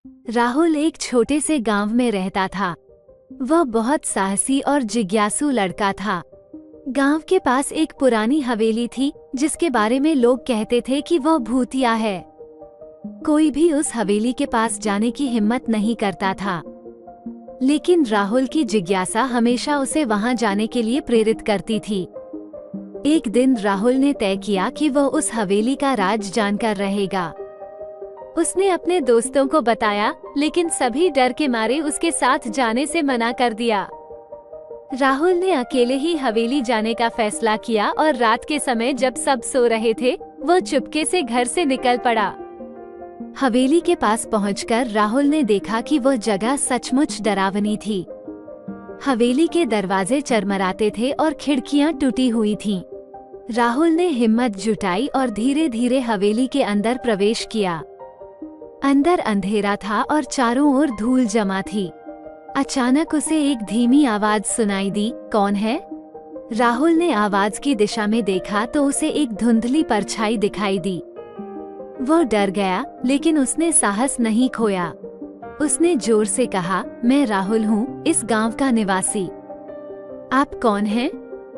राहुल एक छोटे से गांव में रहता था। वह बहुत साहसी और जिज्ञासु लड़का था। गांव के पास एक पुरानी हवेली थी जिसके बारे में लोग कहते थे कि वह भूतिया है। कोई भी उस हवेली के पास जाने की हिम्मत नहीं करता था, लेकिन राहुल की जिज्ञासा हमेशा उसे वहां जाने के लिए प्रेरित करती थी। एक दिन राहुल ने तय किया कि वह उस हवेली का राज जानकर रहेगा। उसने अपने दोस्तों को बताया, लेकिन सभी डर के मारे उसके साथ जाने से मना कर दिया। राहुल ने अकेले ही हवेली जाने का फैसला किया और रात के समय जब सब सो रहे थे, वह चुपके से घर से निकल पड़ा। हवेली के पास पहुंचकर राहुल ने देखा कि वह जगह सचमुच डरावनी थी। हवेली के दरवाजे चरमराते थे और खिड़कियां टूटी हुई थीं। राहुल ने हिम्मत जुटाई और धीरे धीरे हवेली के अंदर प्रवेश किया। अंदर अंधेरा था और चारों ओर धूल जमा थी। अचानक उसे एक धीमी आवाज सुनाई दी, कौन है? राहुल ने आवाज की दिशा में देखा तो उसे एक धुंधली परछाई दिखाई दी। वह डर गया, लेकिन उसने साहस नहीं खोया। उसने जोर से कहा, मैं राहुल हूँ, इस गांव का निवासी। आप कौन हैं?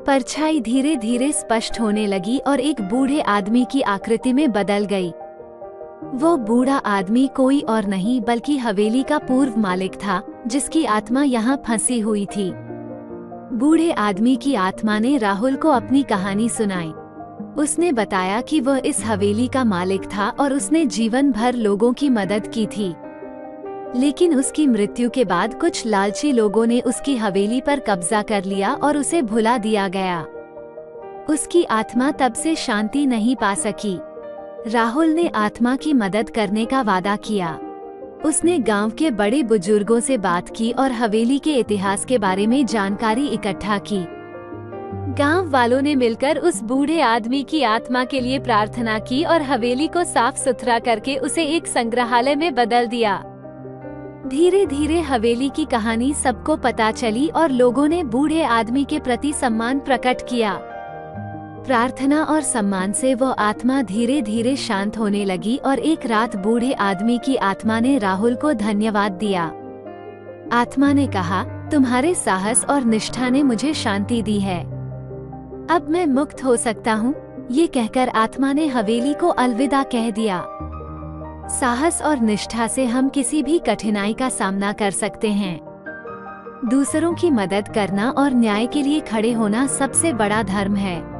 परछाई धीरे धीरे स्पष्ट होने लगी और एक बूढ़े आदमी की आकृति में बदल गई। वो बूढ़ा आदमी कोई और नहीं बल्कि हवेली का पूर्व मालिक था, जिसकी आत्मा यहाँ फंसी हुई थी। बूढ़े आदमी की आत्मा ने राहुल को अपनी कहानी सुनाई। उसने बताया कि वह इस हवेली का मालिक था और उसने जीवन भर लोगों की मदद की थी, लेकिन उसकी मृत्यु के बाद कुछ लालची लोगों ने उसकी हवेली पर कब्जा कर लिया और उसे भुला दिया गया। उसकी आत्मा तब से शांति नहीं पा सकी। राहुल ने आत्मा की मदद करने का वादा किया। उसने गांव के बड़े बुजुर्गों से बात की और हवेली के इतिहास के बारे में जानकारी इकट्ठा की। गांव वालों ने मिलकर उस बूढ़े आदमी की आत्मा के लिए प्रार्थना की और हवेली को साफ सुथरा करके उसे एक संग्रहालय में बदल दिया। धीरे धीरे हवेली की कहानी सबको पता चली और लोगों ने बूढ़े आदमी के प्रति सम्मान प्रकट किया। प्रार्थना और सम्मान से वो आत्मा धीरे धीरे शांत होने लगी और एक रात बूढ़े आदमी की आत्मा ने राहुल को धन्यवाद दिया। आत्मा ने कहा, तुम्हारे साहस और निष्ठा ने मुझे शांति दी है। अब मैं मुक्त हो सकता हूँ। ये कहकर आत्मा ने हवेली को अलविदा कह दिया। साहस और निष्ठा से हम किसी भी कठिनाई का सामना कर सकते हैं। दूसरों की मदद करना और न्याय के लिए खड़े होना सबसे बड़ा धर्म है।